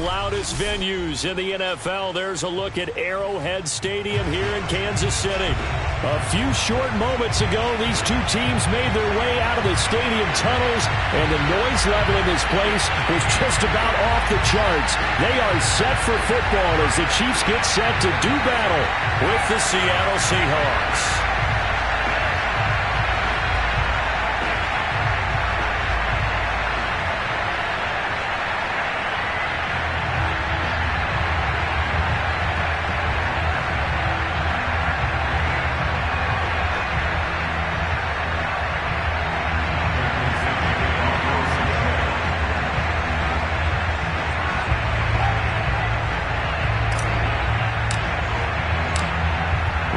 loudest venues in the NFL. There's a look at Arrowhead Stadium here in Kansas City. A few short moments ago, these two teams made their way out of the stadium tunnels, and the noise level in this place was just about off the charts. They are set for football as the Chiefs get set to do battle with the Seattle Seahawks.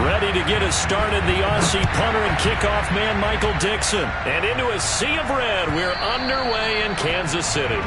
Ready to get us started, the Aussie punter and kickoff man, Michael Dixon. And into a sea of red, we're underway in Kansas City.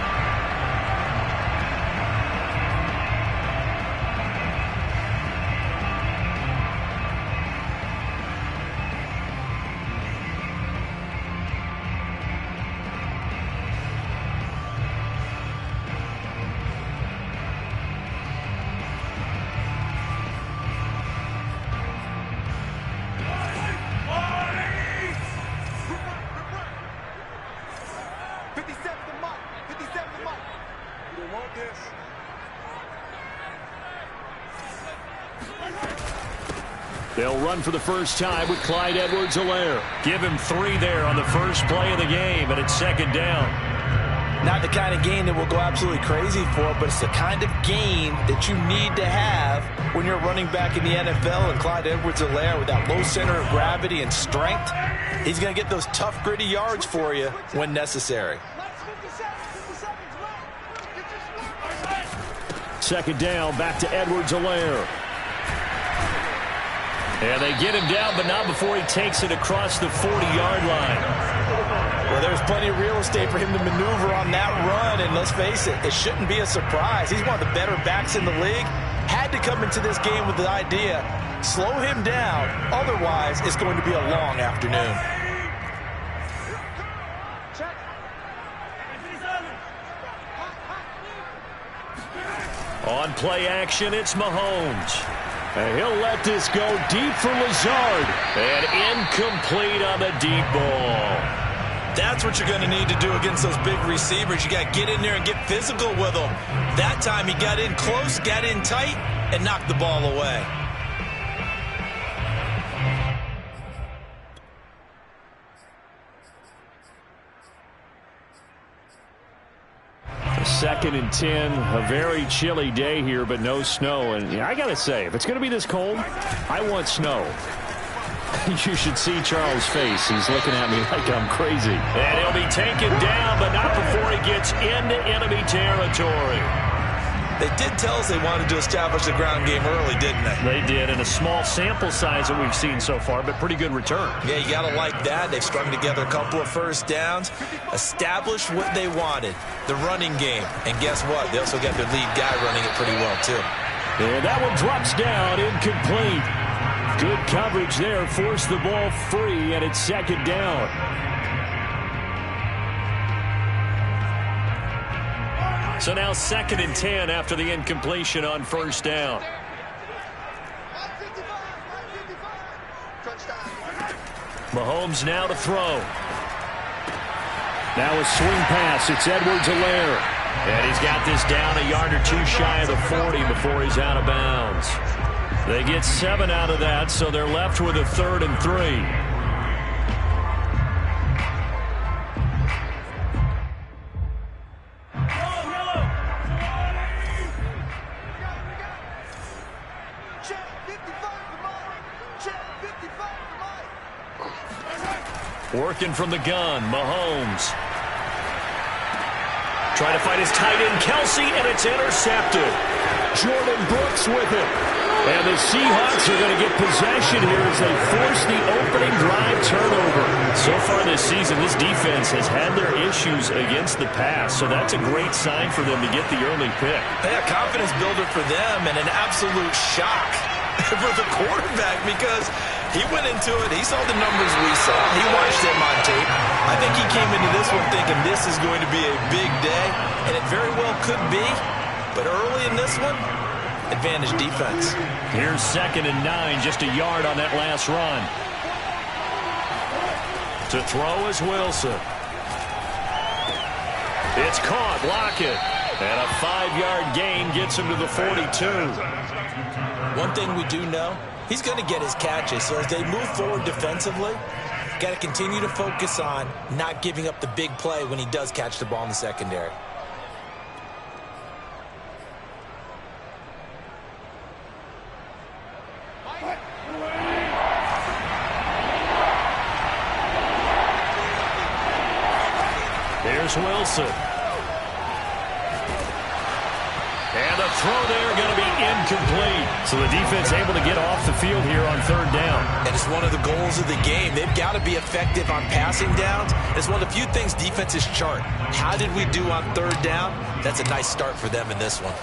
They'll run for the first time with Clyde Edwards-Helaire. Give him 3 there on the first play of the game, and it's second down. Not the kind of game that we'll go absolutely crazy for, but it's the kind of game that you need to have when you're running back in the NFL. And Clyde Edwards-Helaire, with that low center of gravity and strength, he's going to get those tough, gritty yards for you when necessary. Second down, back to Edwards-Helaire. And they get him down, but not before he takes it across the 40-yard line. Well, there's plenty of real estate for him to maneuver on that run, and let's face it, it shouldn't be a surprise. He's one of the better backs in the league. Had to come into this game with the idea, slow him down, otherwise it's going to be a long afternoon. On play action, it's Mahomes. And he'll let this go deep for Lazard. And incomplete on the deep ball. That's what you're going to need to do against those big receivers. You got to get in there and get physical with them. That time he got in close, got in tight, and knocked the ball away. Second and 10, a very chilly day here, but no snow. And I got to say, if it's going to be this cold, I want snow. You should see Charles' face. He's looking at me like I'm crazy. And he'll be taken down, but not before he gets into enemy territory. They did tell us they wanted to establish the ground game early, didn't they? They did, in a small sample size that we've seen so far, but pretty good return. Yeah, you got to like that. They've strung together a couple of first downs, established what they wanted, the running game. And guess what? They also got their lead guy running it pretty well, too. And that one drops down, incomplete. Good coverage there, forced the ball free, and it's second down. So now second and 10 after the incompletion on first down. Mahomes now to throw. Now a swing pass. It's Edwards-Helaire. And he's got this down a yard or two shy of the 40 before he's out of bounds. They get 7 out of that, so they're left with a 3rd and 3. Working from the gun, Mahomes. Trying to fight his tight end, Kelsey, and it's intercepted. Jordan Brooks with it. And the Seahawks are going to get possession here as they force the opening drive turnover. So far this season, this defense has had their issues against the pass, so that's a great sign for them to get the early pick. Yeah, confidence builder for them and an absolute shock for the quarterback because he went into it. He saw the numbers we saw. He watched them on tape. I think he came into this one thinking this is going to be a big day, and it very well could be. But early in this one, advantage defense. Here's 2nd and 9, just a yard on that last run. To throw is Wilson. It's caught, Lockett. And a 5-yard gain gets him to the 42. One thing we do know, he's going to get his catches. So as they move forward defensively, got to continue to focus on not giving up the big play when he does catch the ball in the secondary. Here's Wilson. And the throw there going to be incomplete. So the defense able to get off the field here on 3rd down. And it's one of the goals of the game. They've got to be effective on passing downs. It's one of the few things defenses chart. How did we do on 3rd down? That's a nice start for them in this one.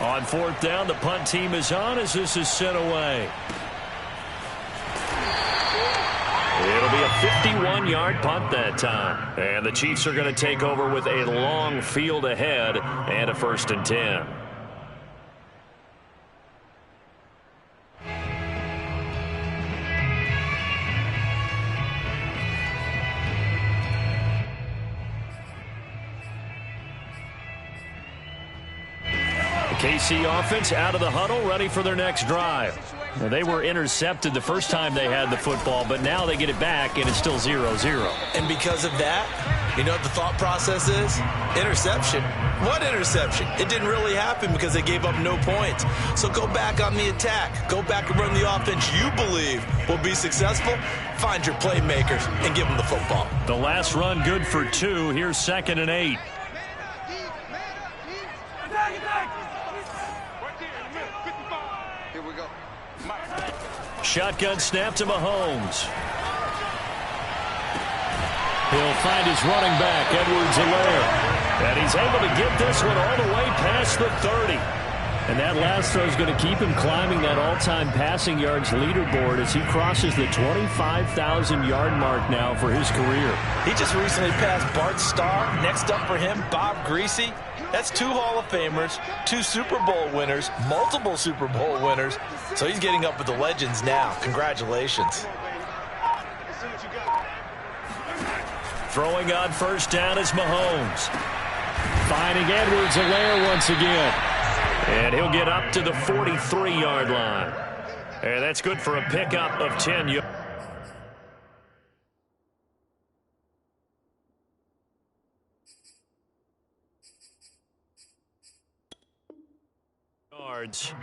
On 4th down, the punt team is on as this is sent away. It'll be a 51-yard punt that time. And the Chiefs are going to take over with a long field ahead and a 1st and 10. KC offense out of the huddle, ready for their next drive. Well, they were intercepted the first time they had the football, but now they get it back, and it's still 0-0. And because of that, you know what the thought process is? Interception. What interception? It didn't really happen because they gave up no points. So go back on the attack. Go back and run the offense you believe will be successful. Find your playmakers and give them the football. The last run good for 2. Here's 2nd and 8. Shotgun snap to Mahomes. He'll find his running back, Edwards-Helaire. And he's able to get this one all the way past the 30. And that last throw is going to keep him climbing that all-time passing yards leaderboard as he crosses the 25,000-yard mark now for his career. He just recently passed Bart Starr. Next up for him, Bob Greasy. That's 2 Hall of Famers, 2 Super Bowl winners, multiple Super Bowl winners. So he's getting up with the legends now. Congratulations. Throwing on 1st down is Mahomes. Finding Edwards-Helaire once again. And he'll get up to the 43-yard line. And that's good for a pickup of 10 yards.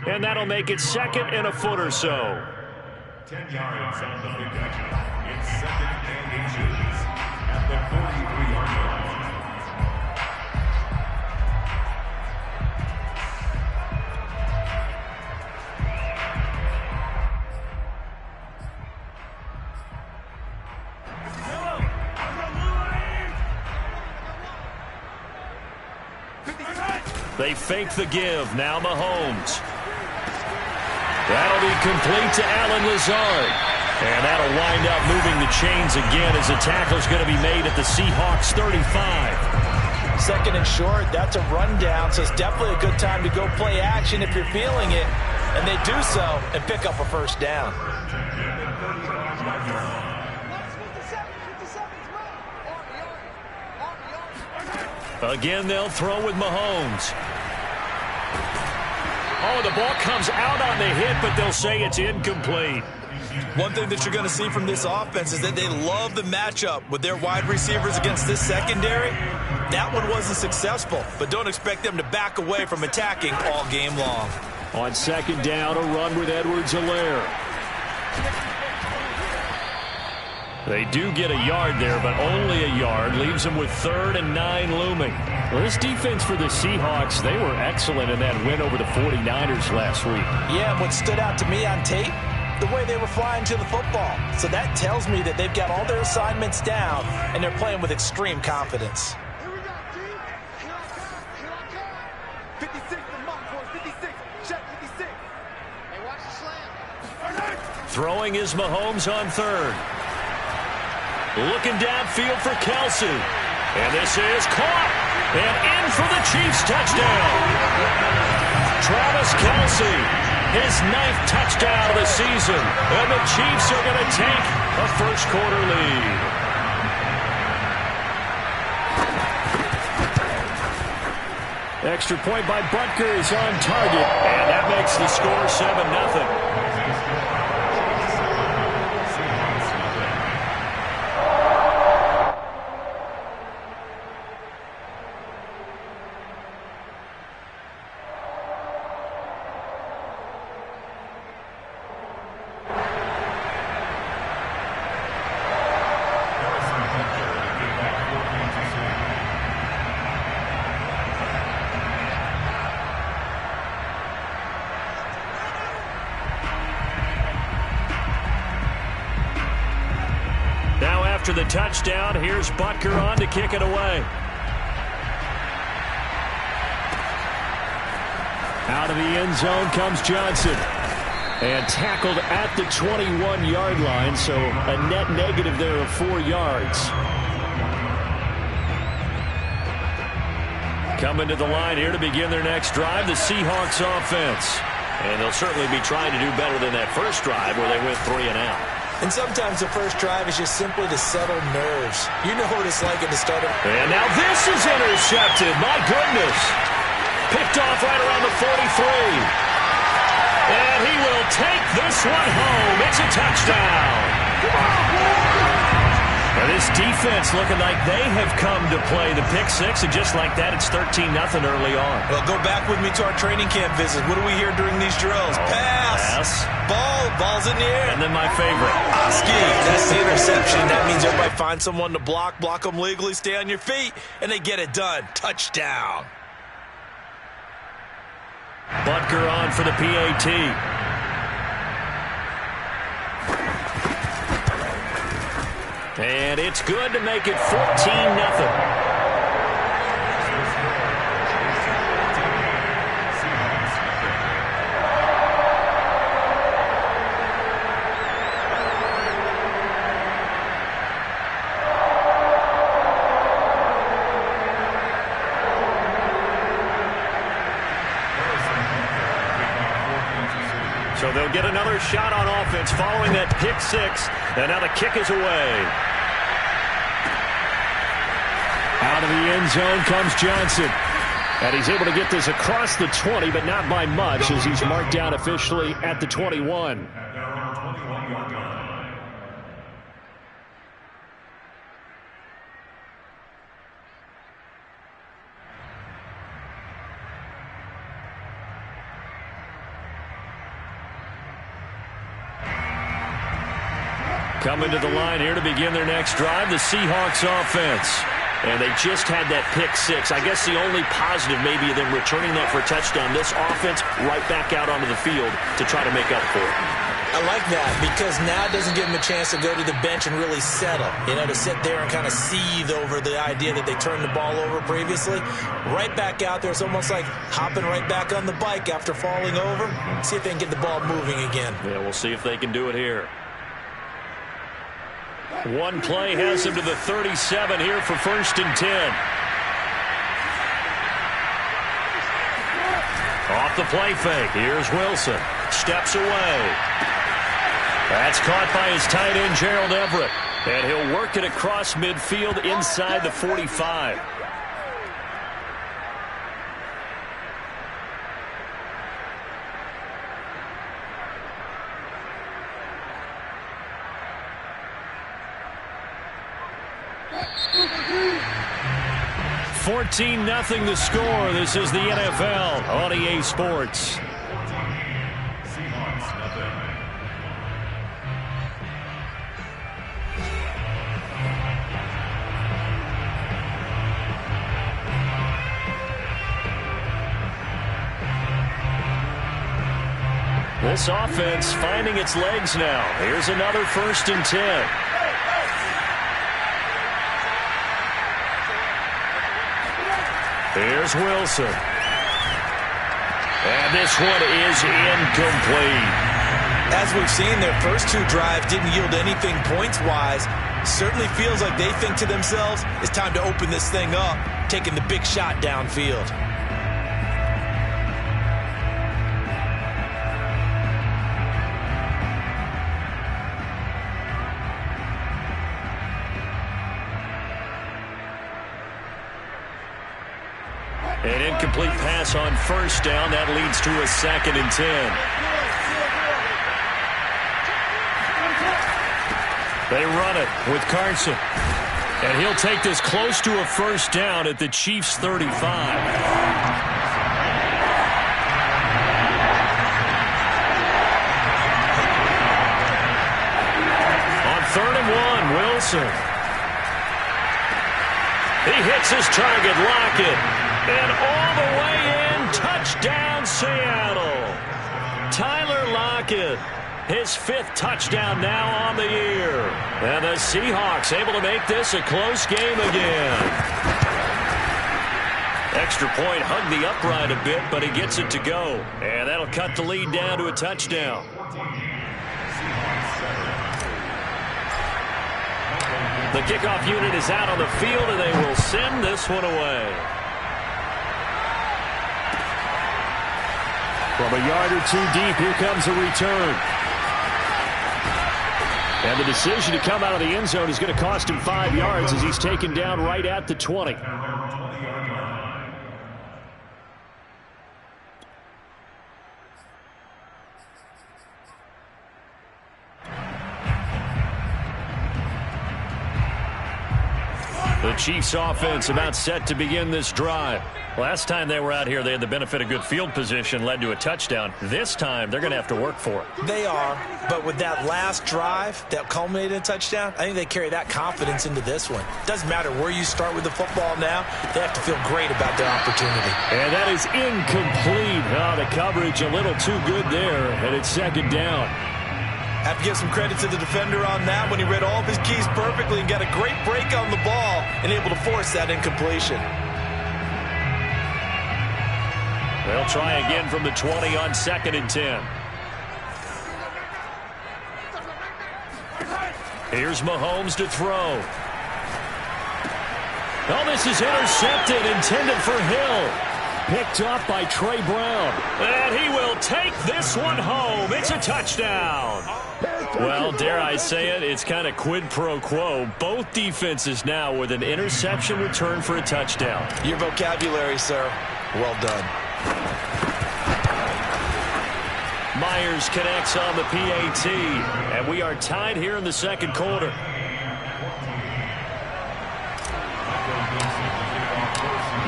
And that'll make it 2nd and a foot or so. 10 yards on the pickup. It's 2nd and inches at the 43-yard line. They fake the give. Now Mahomes. That'll be complete to Allen Lazard. And that'll wind up moving the chains again as the tackle's going to be made at the Seahawks 35. 2nd and short, that's a rundown, so it's definitely a good time to go play action if you're feeling it. And they do so and pick up a 1st down. Again, they'll throw with Mahomes. Oh, the ball comes out on the hit, but they'll say it's incomplete. One thing that you're going to see from this offense is that they love the matchup with their wide receivers against this secondary. That one wasn't successful, but don't expect them to back away from attacking all game long. On 2nd down, a run with Edwards-Helaire. They do get a yard there, but only a yard. Leaves them with 3rd and 9 looming. Well, this defense for the Seahawks, they were excellent in that win over the 49ers last week. Yeah, and what stood out to me on tape, the way they were flying to the football. So that tells me that they've got all their assignments down, and they're playing with extreme confidence. Throwing is Mahomes on 3rd. Looking downfield for Kelsey. And this is caught. And in for the Chiefs touchdown. Travis Kelce, his 9th touchdown of the season. And the Chiefs are going to take a first-quarter lead. Extra point by Butker is on target. And that makes the score 7-0. After the touchdown, here's Butker on to kick it away. Out of the end zone comes Johnson. And tackled at the 21-yard line, so a net negative there of 4 yards. Coming to the line here to begin their next drive, the Seahawks offense. And they'll certainly be trying to do better than that first drive where they went 3 and out. And sometimes the first drive is just simply to settle nerves. You know what it's like at the start of... And now this is intercepted. My goodness. Picked off right around the 43. And he will take this one home. It's a touchdown. And this defense looking like they have come to play the pick six, and just like that, it's 13-0 early on. Well, go back with me to our training camp visit. What do we hear during these drills? Pass. Ball's in the air. And then my favorite. Oski, that's the interception. That means everybody find someone to block them legally, stay on your feet, and they get it done. Touchdown. Butker on for the PAT. And it's good to make it 14-0. So they'll get another shot on offense following that pick six. And now the kick is away. Out of the end zone comes Johnson. And he's able to get this across the 20, but not by much, as he's marked down officially at the 21. Coming to the line here to begin their next drive, the Seahawks offense. And they just had that pick six. I guess the only positive maybe of them returning that for a touchdown. This offense right back out onto the field to try to make up for it. I like that because now it doesn't give them a chance to go to the bench and really settle. You know, to sit there and kind of seethe over the idea that they turned the ball over previously. Right back out there. It's almost like hopping right back on the bike after falling over. See if they can get the ball moving again. Yeah, we'll see if they can do it here. One play has him to the 37 here for 1st and 10. Off the play fake. Here's Wilson. Steps away. That's caught by his tight end, Gerald Everett. And he'll work it across midfield inside the 45. $14-0 the score. This is the NFL on EA Sports. This offense finding its legs now. Here's another 1st and 10. Here's Wilson. And this one is incomplete. As we've seen, their first 2 drives didn't yield anything points-wise. Certainly feels like they think to themselves, it's time to open this thing up, taking the big shot downfield. An incomplete pass on first down. That leads to a 2nd and 10. They run it with Carson. And he'll take this close to a first down at the Chiefs' 35. On 3rd and 1, Wilson. He hits his target, Lockett. And all the way in, touchdown Seattle. Tyler Lockett, his 5th touchdown now on the year. And the Seahawks able to make this a close game again. Extra point hugged the upright a bit, but he gets it to go. And that'll cut the lead down to a touchdown. The kickoff unit is out on the field, and they will send this one away. From a yard or 2 deep, here comes a return. And the decision to come out of the end zone is going to cost him 5 yards as he's taken down right at the 20. The Chiefs offense about set to begin this drive. Last time they were out here, they had the benefit of good field position, led to a touchdown. This time, they're going to have to work for it. They are, but with that last drive that culminated in a touchdown, I think they carry that confidence into this one. Doesn't matter where you start with the football now, they have to feel great about their opportunity. And that is incomplete. Oh, the coverage a little too good there, and it's 2nd down. Have to give some credit to the defender on that when he read all of his keys perfectly and got a great break on the ball and able to force that incompletion. They'll try again from the 20 on 2nd and 10. Here's Mahomes to throw. Oh, this is intercepted, intended for Hill. Picked up by Trey Brown. And he will take this one home. It's a touchdown. Well, dare I say it, it's kind of quid pro quo. Both defenses now with an interception return for a touchdown. Your vocabulary, sir. Well done. Myers connects on the PAT, and we are tied here in the 2nd quarter.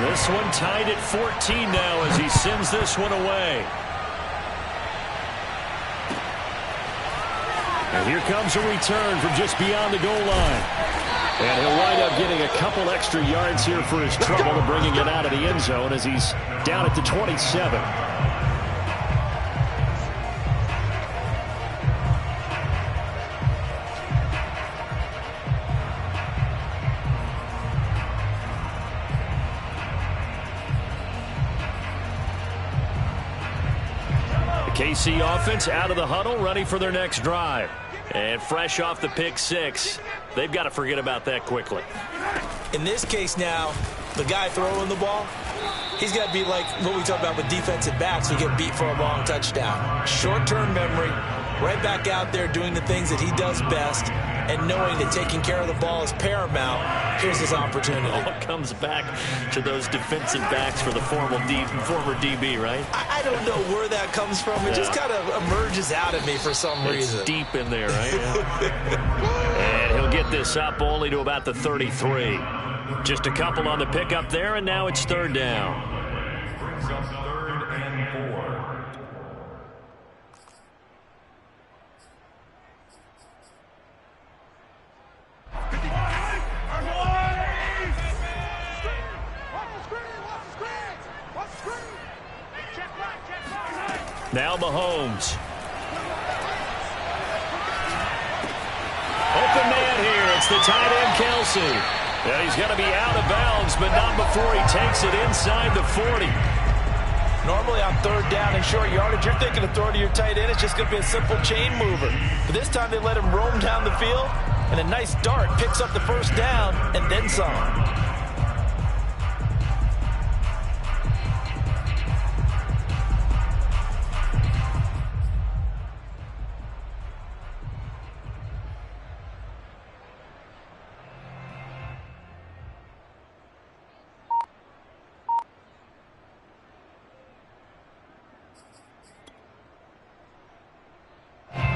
This one tied at 14 now as he sends this one away. And here comes a return from just beyond the goal line. And he'll wind up getting a couple extra yards here for his trouble and bringing it out of the end zone as he's down at the 27. KC offense out of the huddle, ready for their next drive. And fresh off the pick 6, they've got to forget about that quickly. In this case now, the guy throwing the ball, he's got to be like what we talk about with defensive backs who get beat for a long touchdown. Short-term memory, right back out there doing the things that he does best, and knowing that taking care of the ball is paramount. Here's his opportunity. It all comes back to those defensive backs for the former DB, right? I don't know where that comes from. It just kind of emerges out of me for some reason. It's deep in there, right? And he'll get this up only to about the 33. Just a couple on the pickup there, and now it's 3rd down. Brings up 3rd and 4. Now Mahomes. Open man here. It's the tight end, Kelsey. Yeah, he's going to be out of bounds, but not before he takes it inside the 40. Normally on 3rd down and short yardage, you're thinking of throwing to your tight end. It's just going to be a simple chain mover. But this time they let him roam down the field. And a nice dart picks up the first down and then some.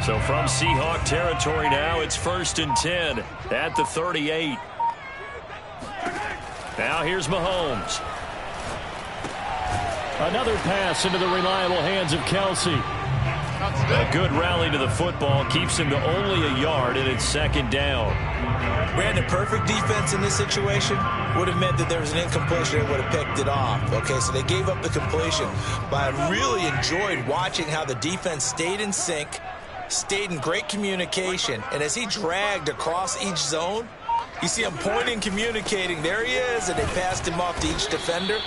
So from Seahawk territory now, it's 1st and 10 at the 38. Now here's Mahomes. Another pass into the reliable hands of Kelsey. A good rally to the football keeps him to only a yard, and it's 2nd down. Brandon, perfect defense in this situation would have meant that there was an incompletion and would have picked it off. Okay, so they gave up the completion. But I really enjoyed watching how the defense stayed in sync, stayed in great communication, and as he dragged across each zone, you see him pointing, communicating. There he is, and they passed him off to each defender.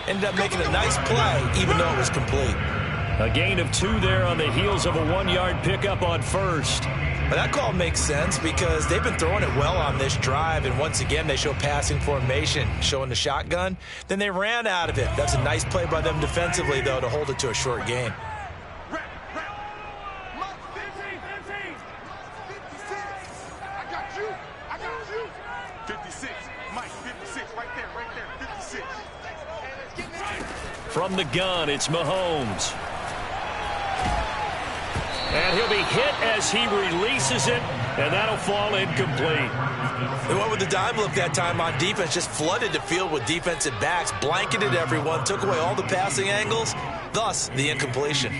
Ended up making a nice play, even though it was complete. A gain of 2 there on the heels of a 1-yard pickup on first. But that call makes sense because they've been throwing it well on this drive, and once again they show passing formation, showing the shotgun. Then they ran out of it. That's a nice play by them defensively, though, to hold it to a short gain. From the gun, it's Mahomes. And he'll be hit as he releases it, and that'll fall incomplete. They went with the dime look that time on defense, just flooded the field with defensive backs, blanketed everyone, took away all the passing angles, thus the incompletion.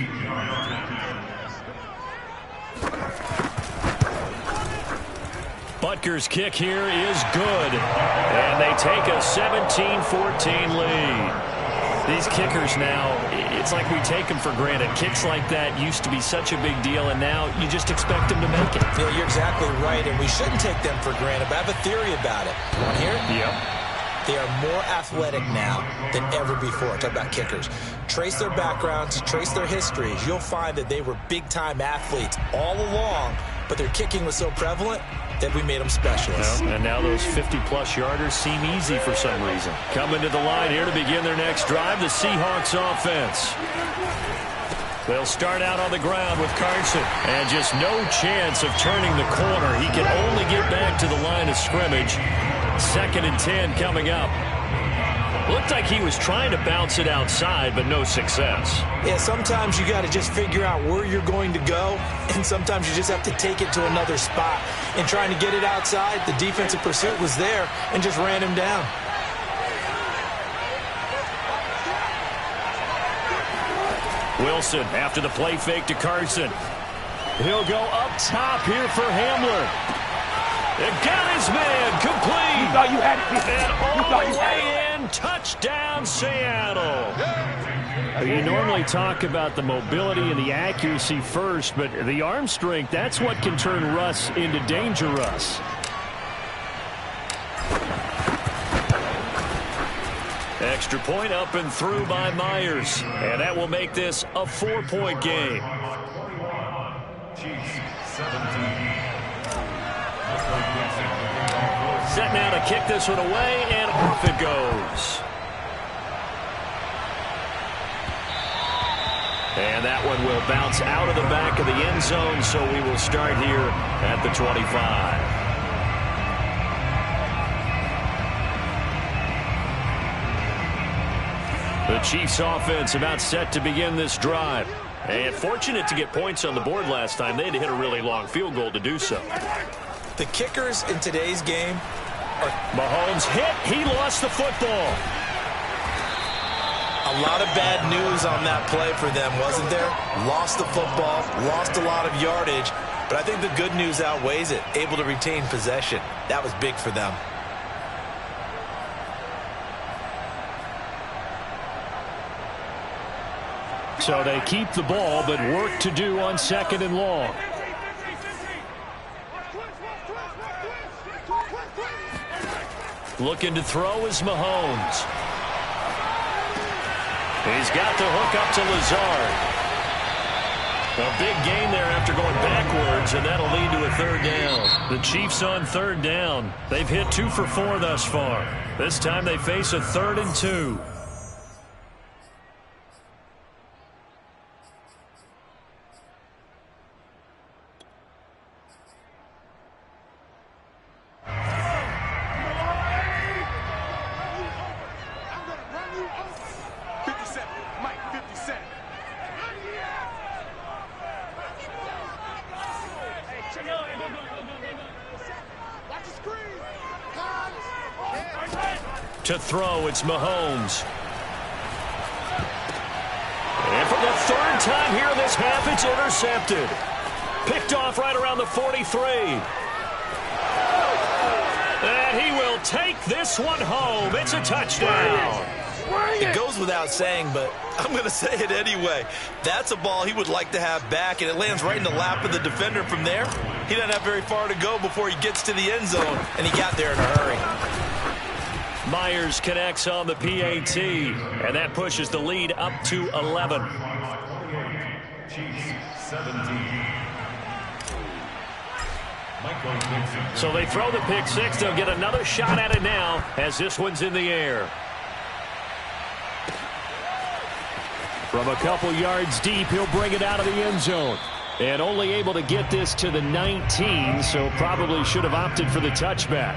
Butker's kick here is good, and they take a 17-14 lead. These kickers now, it's like we take them for granted. Kicks like that used to be such a big deal, and now you just expect them to make it. Yeah, you're exactly right, and we shouldn't take them for granted, but I have a theory about it. You want to hear it? Yep. They are more athletic now than ever before. Talk about kickers. Trace their backgrounds, trace their histories. You'll find that they were big-time athletes all along, but their kicking was so prevalent that we made them specialists. Well, and now those 50-plus yarders seem easy for some reason. Coming to the line here to begin their next drive, the Seahawks offense. They'll start out on the ground with Carson, and just no chance of turning the corner. He can only get back to the line of scrimmage. 2nd and 10 coming up. Looked like he was trying to bounce it outside, but no success. Yeah, sometimes you got to just figure out where you're going to go, and sometimes you just have to take it to another spot. And trying to get it outside, the defensive pursuit was there and just ran him down. Wilson after the play fake to Carson. He'll go up top here for Hamler. It got his man complete. You thought you had it. And all the way in, touchdown Seattle. You normally talk about the mobility and the accuracy first, but the arm strength, that's what can turn Russ into Danger Russ. Extra point up and through by Myers. And that will make this a 4-point game. Chiefs 17. Set now to kick this one away, and off it goes. And that one will bounce out of the back of the end zone, so we will start here at the 25. The Chiefs offense about set to begin this drive. And fortunate to get points on the board last time. They had to hit a really long field goal to do so. The kickers in today's game are... Mahomes hit. He lost the football. A lot of bad news on that play for them, wasn't there? Lost the football, lost a lot of yardage, but I think the good news outweighs it. Able to retain possession. That was big for them. So they keep the ball, but work to do on 2nd and long. Looking to throw is Mahomes. He's got the hook up to Lazard. A big gain there after going backwards, and that'll lead to a third down. The Chiefs on third down. They've hit 2 for 4 thus far. This time they face a 3rd and 2. To throw, it's Mahomes. And for the 3rd time here this half, it's intercepted. Picked off right around the 43. And he will take this one home. It's a touchdown. It goes without saying, but I'm going to say it anyway. That's a ball he would like to have back, and it lands right in the lap of the defender from there. He doesn't have very far to go before he gets to the end zone, and he got there in a hurry. Myers connects on the PAT, and that pushes the lead up to 11. So they throw the pick six. They'll get another shot at it now as this one's in the air. From a couple yards deep, he'll bring it out of the end zone. And only able to get this to the 19, so probably should have opted for the touchback.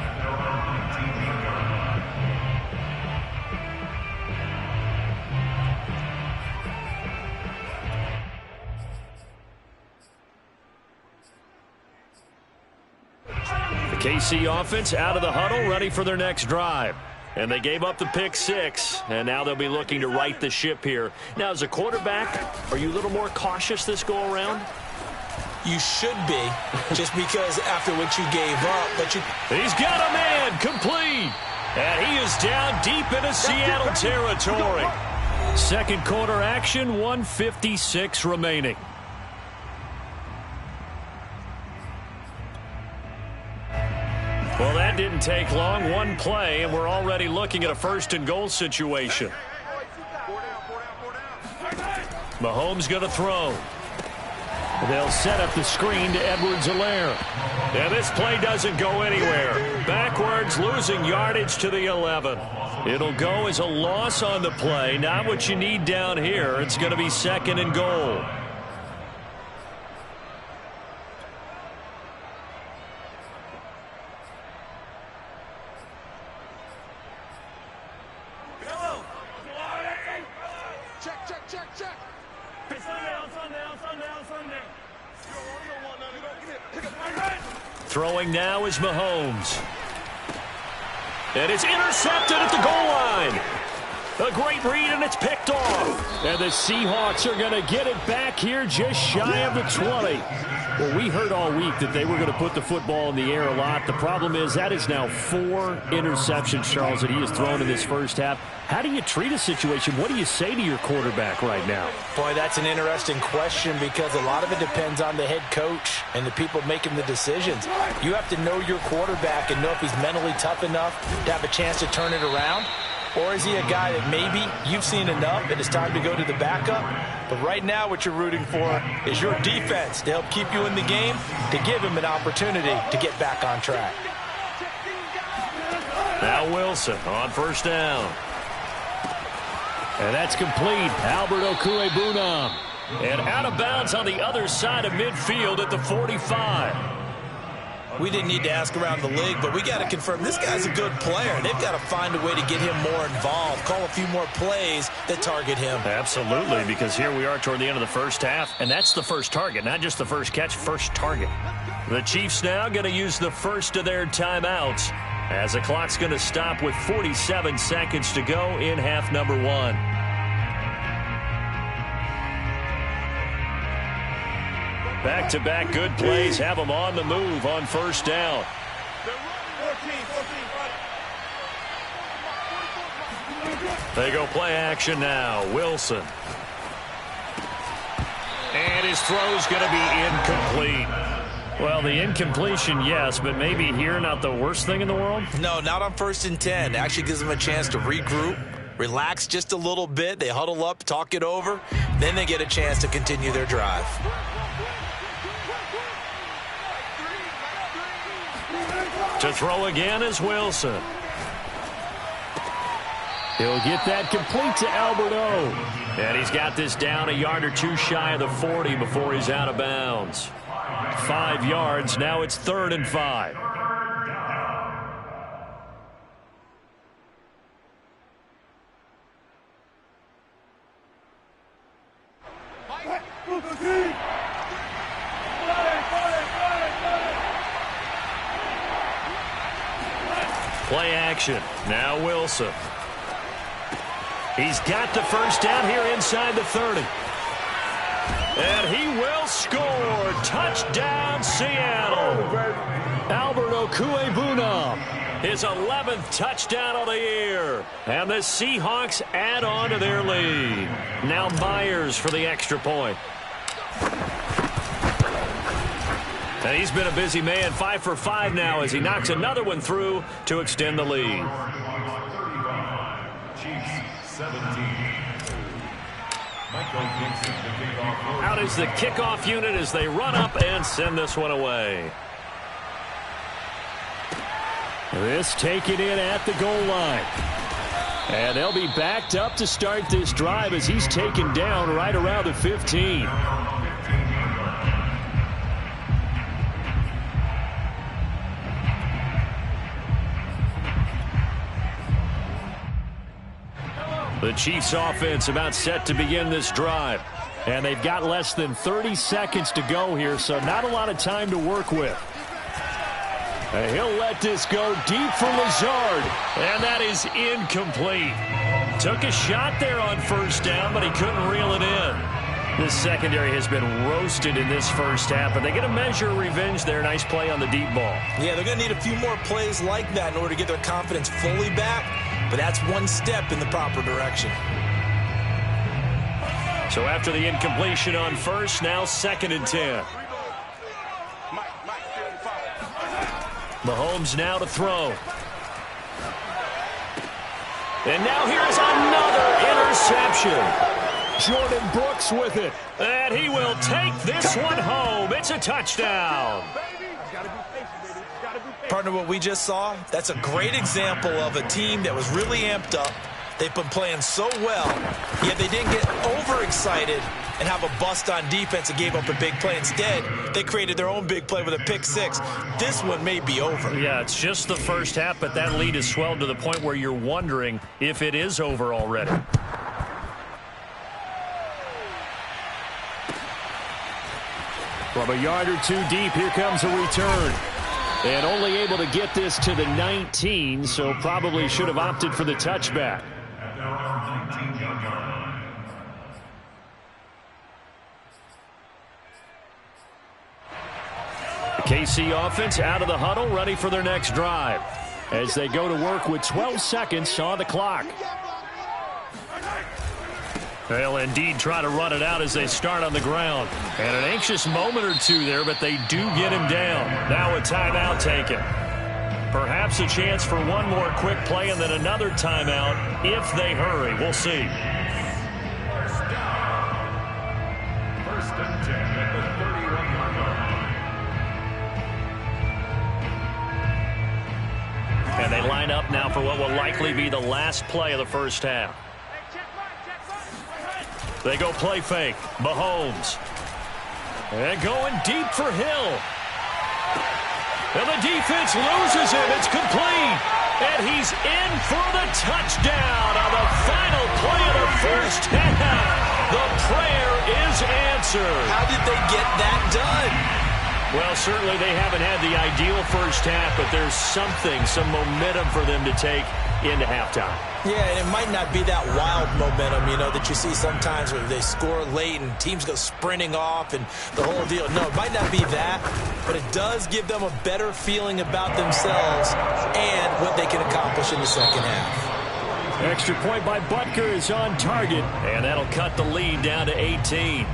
KC offense out of the huddle, ready for their next drive. And they gave up the pick six, and now they'll be looking to right the ship here. Now, as a quarterback, are you a little more cautious this go-around? You should be, just because after what you gave up. But He's got a man, complete. And he is down deep into Seattle territory. Second quarter action, 1:56 remaining. Well, that didn't take long. One play, and we're already looking at a 1st and goal situation. Mahomes going to throw. They'll set up the screen to Edwards-Helaire. And this play doesn't go anywhere. Backwards, losing yardage to the 11. It'll go as a loss on the play. Not what you need down here. It's going to be 2nd and goal. Throwing now is Mahomes. And it's intercepted at the goal line. A great read, and it's picked off. And the Seahawks are going to get it back here just shy of the 20. Well, we heard all week that they were going to put the football in the air a lot. The problem is that is now 4 interceptions, Charles, that he has thrown in this first half. How do you treat a situation? What do you say to your quarterback right now? Boy, that's an interesting question because a lot of it depends on the head coach and the people making the decisions. You have to know your quarterback and know if he's mentally tough enough to have a chance to turn it around. Or is he a guy that maybe you've seen enough and it's time to go to the backup? But right now what you're rooting for is your defense to help keep you in the game, to give him an opportunity to get back on track. Now Wilson on 1st down. And that's complete. Albert Okwuegbunam. And out of bounds on the other side of midfield at the 45. We didn't need to ask around the league, but we got to confirm this guy's a good player. They've got to find a way to get him more involved, call a few more plays that target him. Absolutely, because here we are toward the end of the first half, and that's the first target, not just the first catch, first target. The Chiefs now going to use the first of their timeouts as the clock's going to stop with 47 seconds to go in half number 1. Back-to-back good plays have them on the move on 1st down. They go play action now. Wilson. And his throw's going to be incomplete. Well, the incompletion, yes, but maybe here not the worst thing in the world? No, not on 1st and 10. Actually gives them a chance to regroup, relax just a little bit. They huddle up, talk it over. Then they get a chance to continue their drive. To throw again is Wilson. He'll get that complete to Albert O. And he's got this down a yard or two shy of the 40 before he's out of bounds. 5 yards. Now it's 3rd and 5. Play action. Now Wilson. He's got the first down here inside the 30. And he will score. Touchdown, Seattle. Albert Okwuegbunam, his 11th touchdown of the year. And the Seahawks add on to their lead. Now Myers for the extra point. And he's been a busy man, 5 for 5 now as he knocks another one through to extend the lead. Out is the kickoff unit as they run up and send this one away. This taken in at the goal line. And they'll be backed up to start this drive as he's taken down right around the 15. The Chiefs offense about set to begin this drive. And they've got less than 30 seconds to go here, so not a lot of time to work with. And he'll let this go deep for Lazard. And that is incomplete. Took a shot there on first down, but he couldn't reel it in. This secondary has been roasted in this first half, but they get a measure of revenge there. Nice play on the deep ball. Yeah, they're going to need a few more plays like that in order to get their confidence fully back. But that's one step in the proper direction. So after the incompletion on first, now 2nd and 10. Mahomes now to throw. And now here's another interception. Jordan Brooks with it. And he will take this one home. It's a touchdown. Partner, what we just saw, that's a great example of a team that was really amped up. They've been playing so well, yet they didn't get overexcited and have a bust on defense and gave up a big play. Instead, they created their own big play with a pick six. This one may be over. Yeah, it's just the first half, but that lead has swelled to the point where you're wondering if it is over already. From a yard or two deep, here comes a return. And only able to get this to the 19, so probably should have opted for the touchback. The KC offense out of the huddle, ready for their next drive as they go to work with 12 seconds on the clock. They'll indeed try to run it out as they start on the ground. And an anxious moment or two there, but they do get him down. Now a timeout taken. Perhaps a chance for one more quick play and then another timeout if they hurry. We'll see. First and 10 at the 31-yard line. And they line up now for what will likely be the last play of the first half. They go play fake. Mahomes. And going deep for Hill. And the defense loses him. It's complete. And he's in for the touchdown on the final play of the first half. The prayer is answered. How did they get that done? Well, certainly they haven't had the ideal first half, but there's some momentum for them to take into halftime. Yeah, and it might not be that wild momentum, that you see sometimes where they score late and teams go sprinting off and the whole deal. No, it might not be that, but it does give them a better feeling about themselves and what they can accomplish in the second half. Extra point by Butker is on target, and that'll cut the lead down to 18.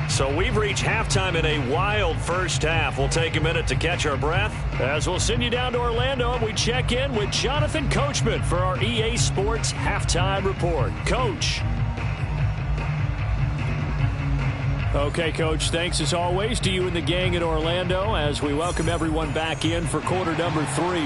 So we've reached halftime in a wild first half. We'll take a minute to catch our breath as we'll send you down to Orlando and we check in with Jonathan Coachman for our EA Sports Halftime Report. Coach. Okay, Coach, thanks as always to you and the gang in Orlando as we welcome everyone back in for quarter number 3.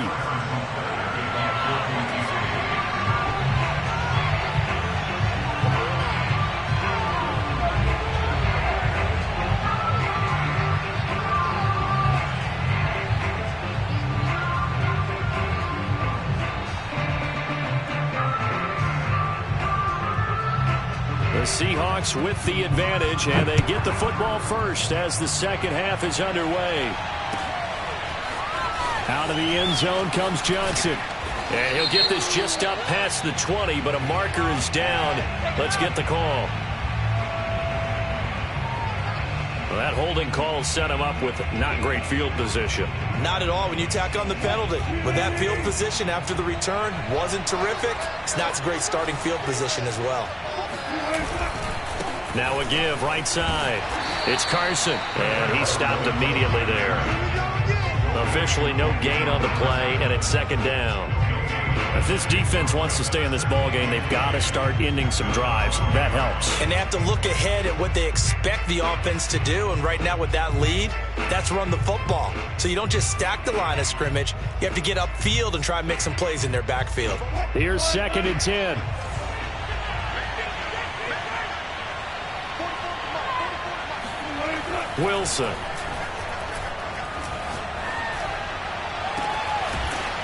The Seahawks with the advantage, and they get the football first as the second half is underway. Out of the end zone comes Johnson. And he'll get this just up past the 20, but a marker is down. Let's get the call. Well, that holding call set him up with not great field position. Not at all when you tack on the penalty. With that field position after the return wasn't terrific. It's not a great starting field position as well. Now a give right side. It's Carson, and he stopped immediately there. Officially no gain on the play, and it's second down. If this defense wants to stay in this ballgame, they've got to start ending some drives. That helps. And they have to look ahead at what they expect the offense to do, and right now with that lead, that's run the football. So you don't just stack the line of scrimmage. You have to get upfield and try and make some plays in their backfield. Here's 2nd and 10. Wilson.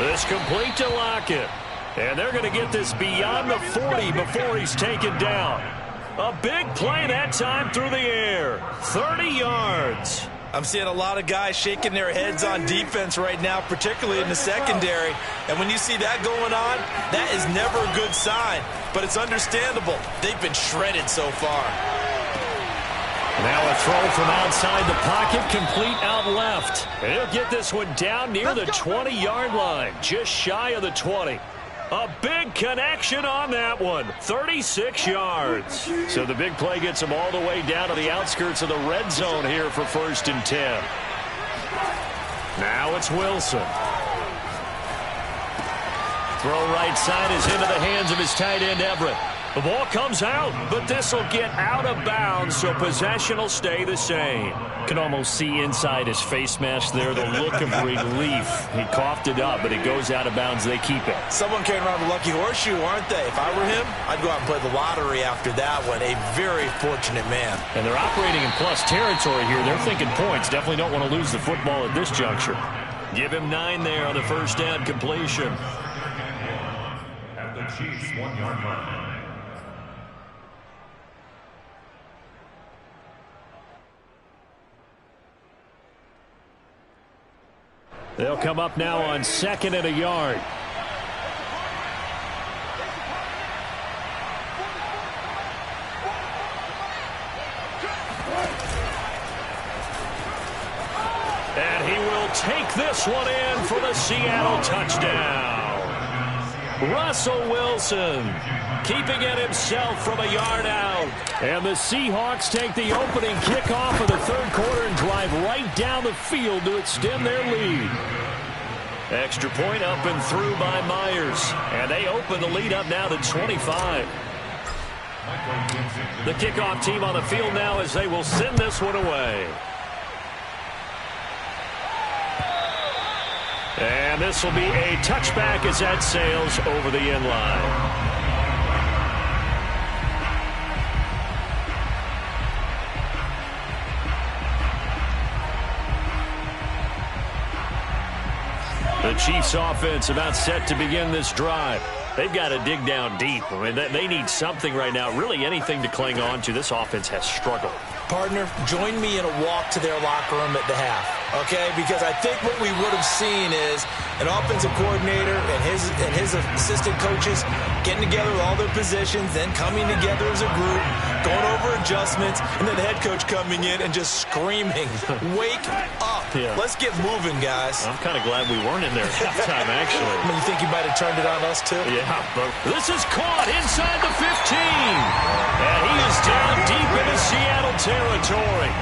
It's complete to Lockett. And they're going to get this beyond the 40 before he's taken down. A big play that time through the air. 30 yards. I'm seeing a lot of guys shaking their heads on defense right now, particularly in the secondary. And when you see that going on, that is never a good sign. But it's understandable. They've been shredded so far. Now a throw from outside the pocket, complete out left. And he'll get this one down near the 20-yard line, just shy of the 20. A big connection on that one, 36 yards. So the big play gets him all the way down to the outskirts of the red zone here for 1st and 10. Now it's Wilson. Throw right side is into the hands of his tight end, Everett. The ball comes out, but this will get out of bounds, so possession will stay the same. Can almost see inside his face mask there the look of relief. He coughed it up, but it goes out of bounds. They keep it. Someone carrying around the lucky horseshoe, aren't they? If I were him, I'd go out and play the lottery after that one. A very fortunate man. And they're operating in plus territory here. They're thinking points. Definitely don't want to lose the football at this juncture. Give him 9 there on the first down completion. At the Chiefs' 1-yard line. They'll come up now on 2nd and a yard. And he will take this one in for the Seattle touchdown. Russell Wilson keeping it himself from a yard out. And the Seahawks take the opening kickoff of the 3rd quarter and drive right down the field to extend their lead. Extra point up and through by Myers. And they open the lead up now to 25. The kickoff team on the field now as they will send this one away. And this will be a touchback as that sails over the end line. The Chiefs offense about set to begin this drive. They've got to dig down deep. I mean, they need something right now, really anything to cling on to. This offense has struggled. Partner, join me in a walk to their locker room at the half, okay? Because I think what we would have seen is an offensive coordinator and his assistant coaches getting together with all their positions, then coming together as a group, going over adjustments, and then the head coach coming in and just screaming, wake up. Yeah. Let's get moving, guys. I'm kind of glad we weren't in there at halftime, actually. I mean, you think you might have turned it on us, too? Yeah, but this is caught inside the 15. And he is down deep into into Seattle territory.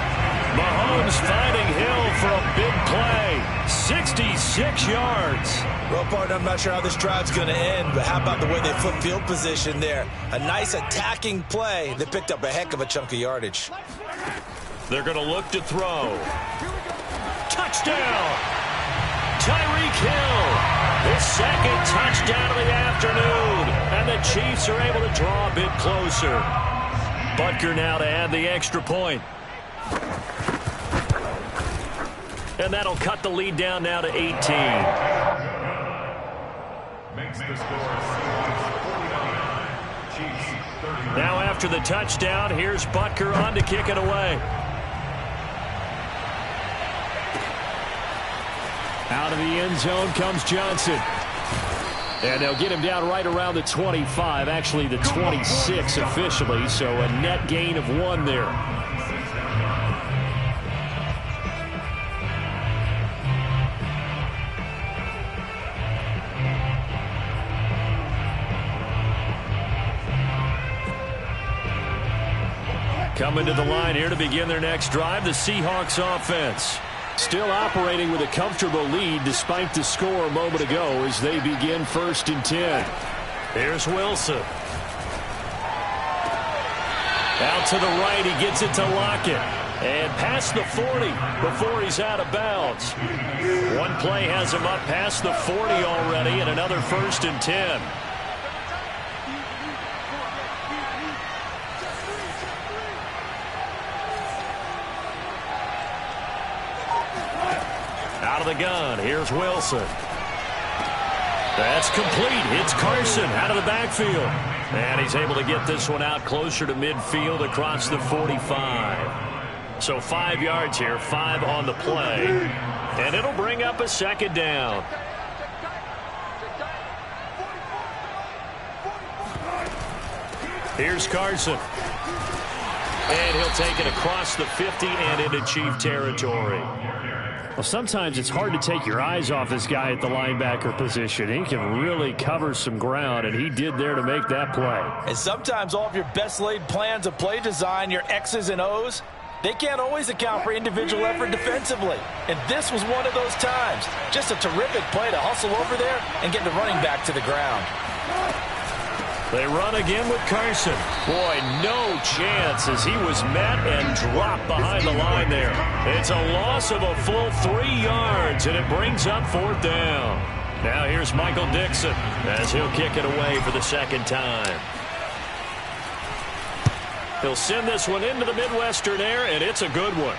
Mahomes finding Hill for a big play. 66 yards. Well, partner, I'm not sure how this drive's going to end, but how about the way they flip field position there? A nice attacking play. They picked up a heck of a chunk of yardage. They're going to look to throw. Touchdown! Tyreek Hill. His second touchdown of the afternoon. And the Chiefs are able to draw a bit closer. Butker now to add the extra point. And that'll cut the lead down now to 18. Makes the score Seahawks 49, Chiefs 39. Now after the touchdown, here's Butker on to kick it away. Out of the end zone comes Johnson. And they'll get him down right around the 25, actually the 26 officially, so a net gain of 1 there. Coming to the line here to begin their next drive, the Seahawks offense. Still operating with a comfortable lead despite the score a moment ago as they begin 1st and 10. Here's Wilson. Out to the right, he gets it to Lockett. And past the 40 before he's out of bounds. One play has him up past the 40 already and another 1st and 10. Out of the gun, here's Wilson. That's complete. It's Carson out of the backfield. And he's able to get this one out closer to midfield across the 45. So 5 yards here, 5 on the play. And it'll bring up a 2nd down. Here's Carson. And he'll take it across the 50 and into Chief territory. Well, sometimes it's hard to take your eyes off this guy at the linebacker position. He can really cover some ground, and he did there to make that play. And sometimes all of your best laid plans of play design, your X's and O's, they can't always account for individual effort defensively. And this was one of those times. Just a terrific play to hustle over there and get the running back to the ground. They run again with Carson. Boy, no chance as he was met and dropped behind the line there. It's a loss of a full 3 yards, and it brings up 4th down. Now here's Michael Dixon as he'll kick it away for the 2nd time. He'll send this one into the Midwestern air, and it's a good one.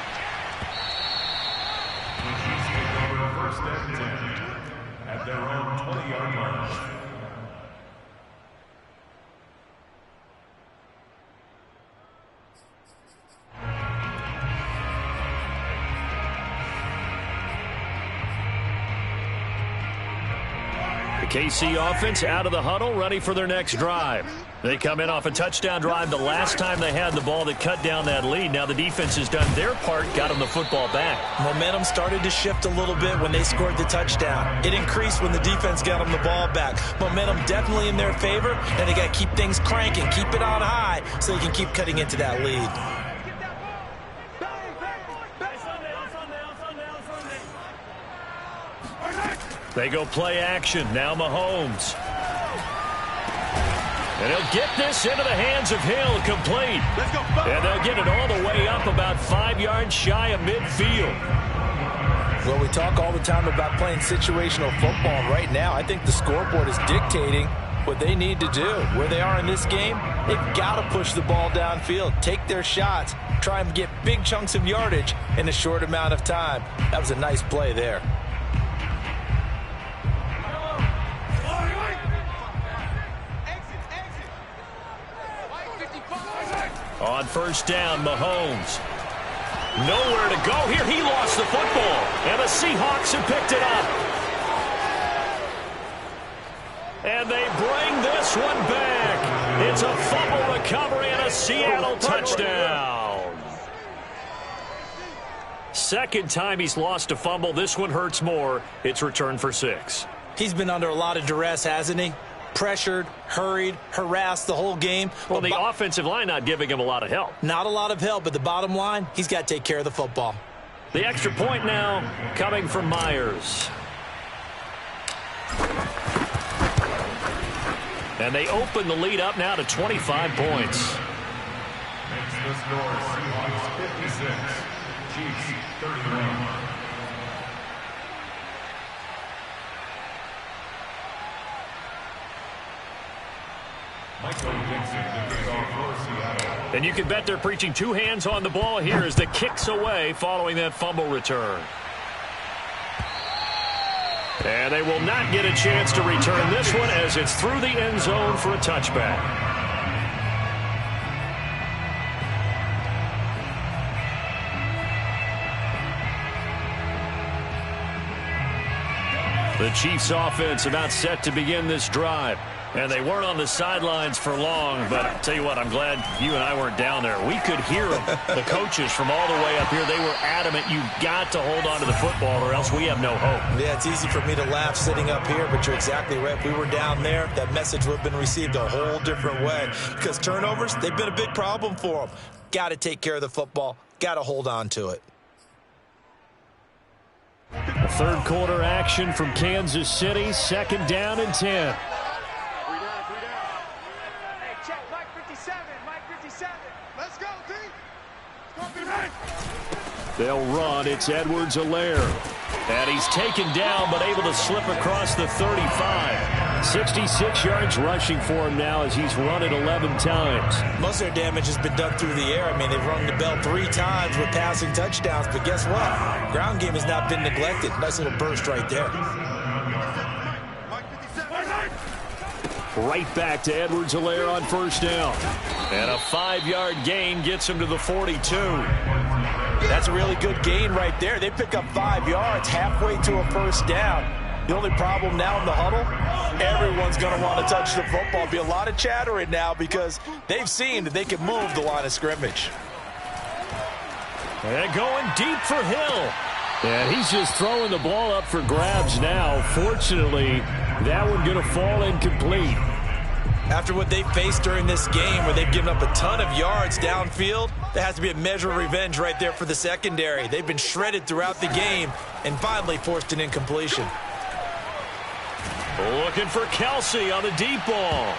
First and 10 at their own 20-yard line. The KC offense out of the huddle, ready for their next drive. They come in off a touchdown drive the last time they had the ball that cut down that lead. Now the defense has done their part, got them the football back. Momentum started to shift a little bit when they scored the touchdown. It increased when the defense got them the ball back. Momentum definitely in their favor, and they got to keep things cranking, keep it on high so they can keep cutting into that lead. They go play action. Now Mahomes. And he'll get this into the hands of Hill, complete. And they'll get it all the way up about 5 yards shy of midfield. Well, we talk all the time about playing situational football. Right now, I think the scoreboard is dictating what they need to do. Where they are in this game, they've got to push the ball downfield, take their shots, try and get big chunks of yardage in a short amount of time. That was a nice play there. On 1st down, Mahomes. Nowhere to go here. He lost the football. And the Seahawks have picked it up. And they bring this one back. It's a fumble recovery and a Seattle touchdown. 2nd time he's lost a fumble. This one hurts more. It's returned for 6. He's been under a lot of duress, hasn't he? pressured, hurried, harassed the whole game. Well, the offensive line not giving him a lot of help. Not a lot of help, but the bottom line, he's got to take care of the football. The extra point now coming from Myers. And they open the lead up now to 25 points. Makes the score Seahawks 56, Chiefs 31. Michael Dixon to kick off for Seattle. And you can bet they're preaching two hands on the ball here as the kick's away following that fumble return. And they will not get a chance to return this one as it's through the end zone for a touchback. The Chiefs offense about set to begin this drive. And they weren't on the sidelines for long, but I'll tell you what, I'm glad you and I weren't down there. We could hear them. The coaches from all the way up here, they were adamant, you've got to hold on to the football or else we have no hope. Yeah, it's easy for me to laugh sitting up here, but you're exactly right. If we were down there, that message would have been received a whole different way. Because turnovers, they've been a big problem for them. Got to take care of the football. Got to hold on to it. A third quarter action from Kansas City, 2nd down and 10. They'll run. It's Edwards-Helaire. And he's taken down but able to slip across the 35. 66 yards rushing for him now as he's run it 11 times. Most of their damage has been done through the air. I mean, they've rung the bell 3 times with passing touchdowns. But guess what? Ground game has not been neglected. Nice little burst right there. Right back to Edwards-Helaire on 1st down. And a 5-yard gain gets him to the 42. That's a really good gain right there. They pick up 5 yards halfway to a 1st down. The only problem now in the huddle, everyone's going to want to touch the football. Be a lot of chattering now because they've seen that they can move the line of scrimmage. And going deep for Hill. And he's just throwing the ball up for grabs now. Fortunately, that one going to fall incomplete. After what they faced during this game where they've given up a ton of yards downfield, there has to be a measure of revenge right there for the secondary. They've been shredded throughout the game and finally forced an incompletion. Looking for Kelsey on the deep ball.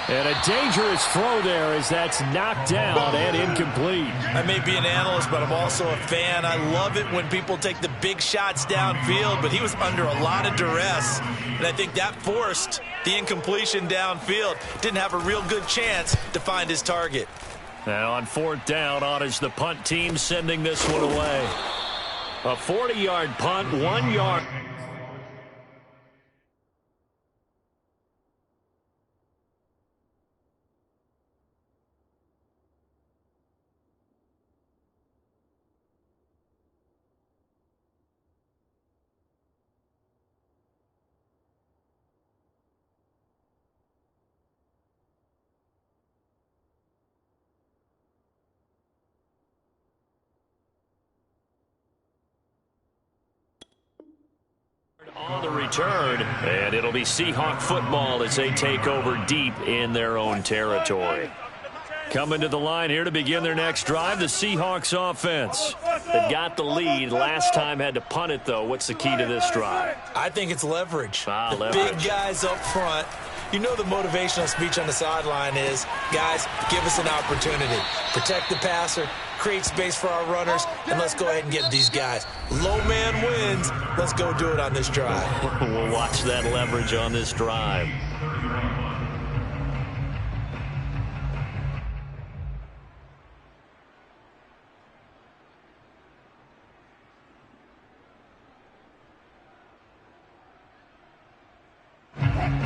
And a dangerous throw there as that's knocked down and incomplete. I may be an analyst, but I'm also a fan. I love it when people take the big shots downfield, but he was under a lot of duress, and I think that forced the incompletion downfield. Didn't have a real good chance to find his target. Now on 4th down, on is the punt team sending this one away. A 40-yard punt, 1 yard. On the return, and it'll be Seahawk football as they take over deep in their own territory. Coming to the line here to begin their next drive, the Seahawks offense. They got the lead. Last time had to punt it, though. What's the key to this drive? I think it's leverage. The leverage. Big guys up front. You know the motivational speech on the sideline is, guys, give us an opportunity. Protect the passer, create space for our runners, and let's go ahead and get these guys. Low man wins. Let's go do it on this drive. We'll watch that leverage on this drive.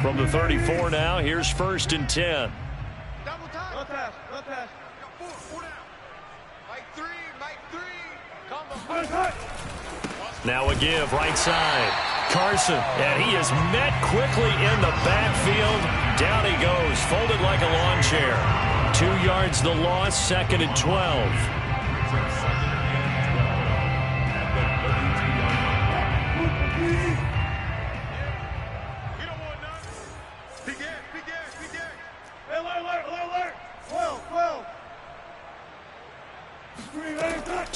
From the 34 now, here's 1st and 10. Double time. One pass. Four down. Mike three. Come on. Now a give, right side. Carson, and he is met quickly in the backfield. Down he goes, folded like a lawn chair. 2 yards the loss, 2nd and 12. Begin.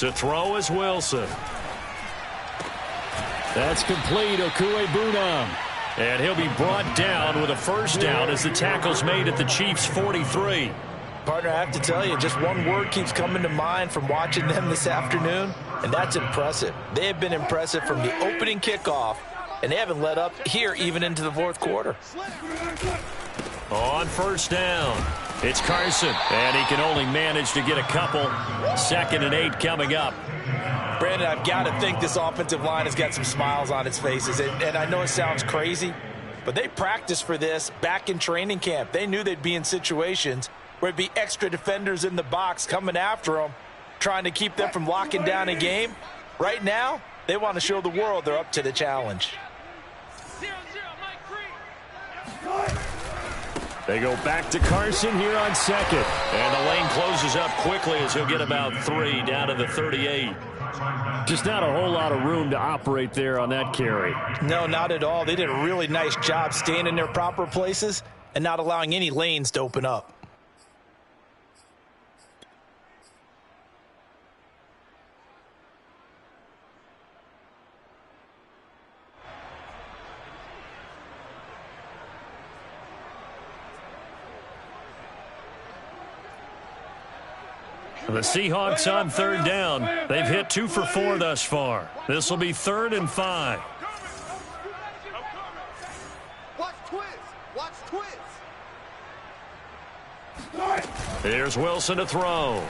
To throw is Wilson. That's complete. Okuegbunam. And he'll be brought down with a first down as the tackle's made at the Chiefs' 43. Partner, I have to tell you, just one word keeps coming to mind from watching them this afternoon, and that's impressive. They have been impressive from the opening kickoff, and they haven't let up here even into the fourth quarter. On first down, it's Carson, and he can only manage to get a couple. 2nd and 8 coming up. Brandon, I've got to think this offensive line has got some smiles on its faces, and I know it sounds crazy, but they practiced for this back in training camp. They knew they'd be in situations where it'd be extra defenders in the box coming after them, trying to keep them from locking down a game. Right now, they want to show the world they're up to the challenge. They go back to Carson here on 2nd. And the lane closes up quickly as he'll get about 3 down to the 38. Just not a whole lot of room to operate there on that carry. No, not at all. They did a really nice job staying in their proper places and not allowing any lanes to open up. The Seahawks on 3rd down. They've hit 2 for 4 thus far. This will be 3rd and 5. Watch twist. Watch twist. Here's Wilson to throw.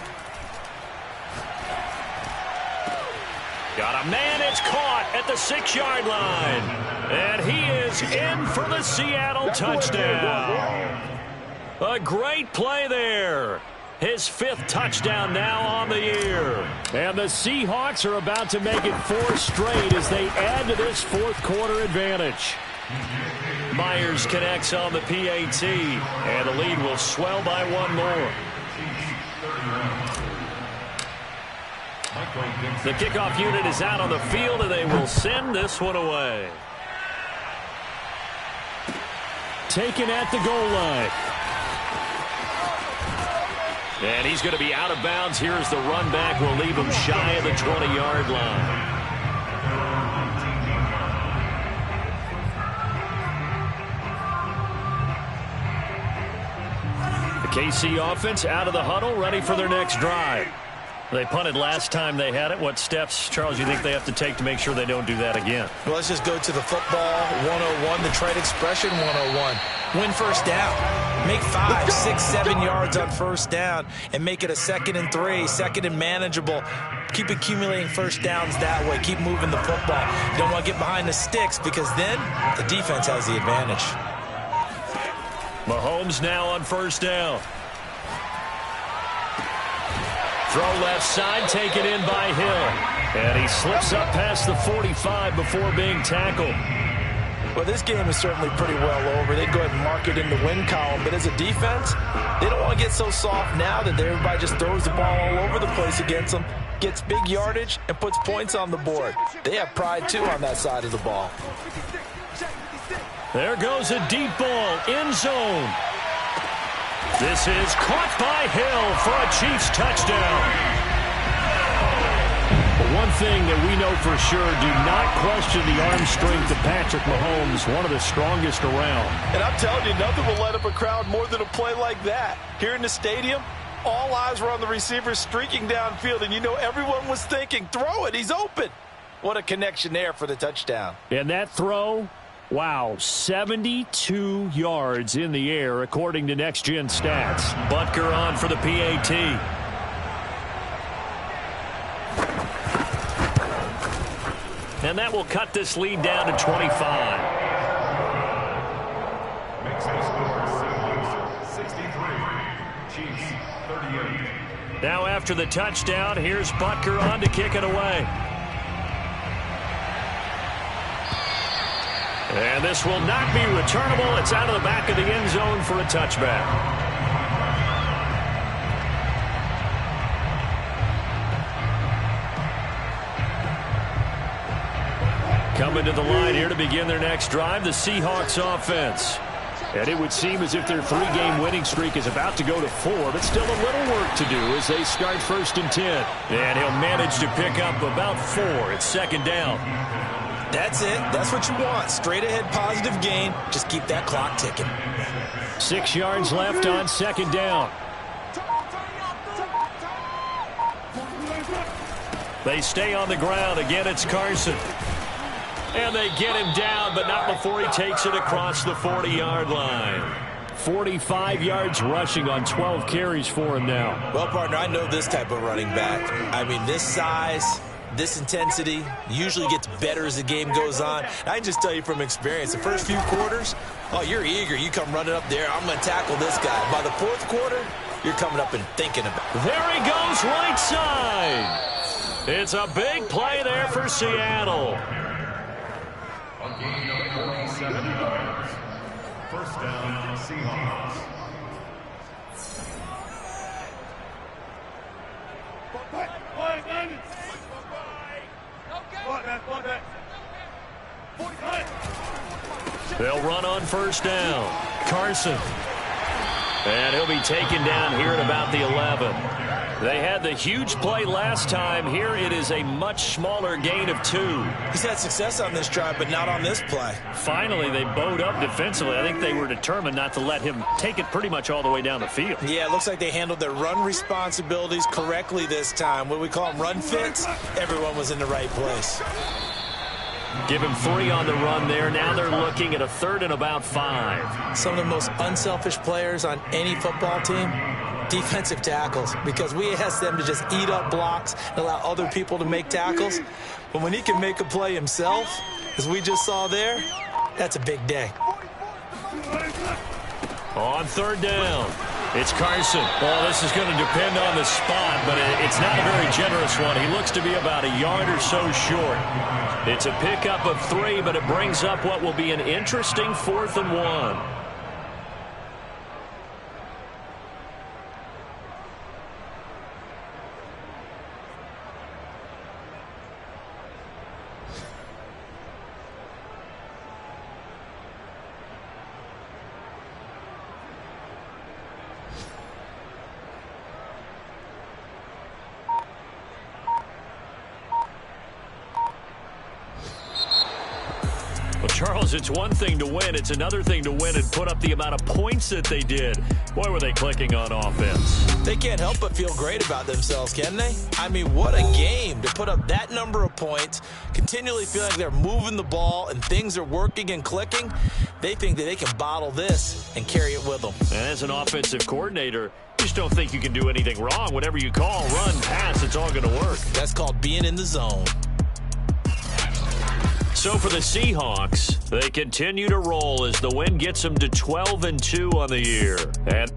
Got a man. It's caught at the 6-yard line. And he is in for the Seattle touchdown. A great play there. His 5th touchdown now on the year. And the Seahawks are about to make it 4 straight as they add to this fourth quarter advantage. Myers connects on the PAT, and the lead will swell by 1 more. The kickoff unit is out on the field, and they will send this one away. Taken at the goal line. And he's going to be out of bounds. Here's the run back. We'll leave him shy of the 20-yard line. The KC offense out of the huddle, ready for their next drive. They punted last time they had it. What steps, Charles, you think they have to take to make sure they don't do that again? Well, let's just go to the football 101, the trade expression 101. Win first down. Make 5, 6, 7 yards on first down and make it a 2nd and 3, 2nd and manageable. Keep accumulating first downs that way. Keep moving the football. You don't want to get behind the sticks because then the defense has the advantage. Mahomes now on first down. Throw left side, taken in by Hill. And he slips up past the 45 before being tackled. Well, this game is certainly pretty well over. They'd go ahead and mark it in the win column. But as a defense, they don't want to get so soft now that everybody just throws the ball all over the place against them, gets big yardage, and puts points on the board. They have pride, too, on that side of the ball. There goes a deep ball, end zone. This is caught by Hill for a Chiefs touchdown. But one thing that we know for sure, do not question the arm strength of Patrick Mahomes, one of the strongest around. And I'm telling you, nothing will light up a crowd more than a play like that. Here in the stadium, all eyes were on the receiver streaking downfield, and you know everyone was thinking, throw it, he's open. What a connection there for the touchdown. And that throw, wow, 72 yards in the air, according to Next Gen Stats. Butker on for the PAT. And that will cut this lead down to 25. Makes the score St. Louis 63, Chiefs 38. Now after the touchdown, here's Butker on to kick it away. And this will not be returnable. It's out of the back of the end zone for a touchback. Coming to the line here to begin their next drive, the Seahawks offense. And it would seem as if their 3-game winning streak is about to go to 4, but still a little work to do as they start 1st and 10. And he'll manage to pick up about 4. It's 2nd down. That's it. That's what you want. Straight ahead positive gain. Just keep that clock ticking. 6 yards left on 2nd down. They stay on the ground. Again, it's Carson. And they get him down, but not before he takes it across the 40-yard line. 45 yards rushing on 12 carries for him now. Well, partner, I know this type of running back. I mean, this size, this intensity usually gets better as the game goes on. I can just tell you from experience, the first few quarters, oh, you're eager. You come running up there, I'm going to tackle this guy. By the 4th quarter, you're coming up and thinking about it. There he goes, right side. It's a big play there for Seattle. A gain of 47 yards. 1st down, Seahawks. They'll run on 1st down. Carson. And he'll be taken down here at about the 11. They had the huge play last time. Here it is a much smaller gain of 2. He's had success on this drive, but not on this play. Finally, they bowed up defensively. I think they were determined not to let him take it pretty much all the way down the field. Yeah, it looks like they handled their run responsibilities correctly this time. What we call them run fits, everyone was in the right place. Give him 3 on the run there. Now they're looking at a 3rd and about 5. Some of the most unselfish players on any football team, defensive tackles, because we ask them to just eat up blocks and allow other people to make tackles. But when he can make a play himself, as we just saw there, that's a big day. On 3rd down, it's Carson. Well, this is going to depend on the spot, but it's not a very generous one. He looks to be about a yard or so short. It's a pickup of 3, but it brings up what will be an interesting 4th and 1. Charles, it's one thing to win. It's another thing to win and put up the amount of points that they did. Boy, were they clicking on offense. They can't help but feel great about themselves, can they? I mean, what a game to put up that number of points, continually feeling like they're moving the ball and things are working and clicking. They think that they can bottle this and carry it with them. And as an offensive coordinator, you just don't think you can do anything wrong. Whatever you call, run, pass, it's all going to work. That's called being in the zone. So for the Seahawks, they continue to roll as the win gets them to 12-2 on the year. And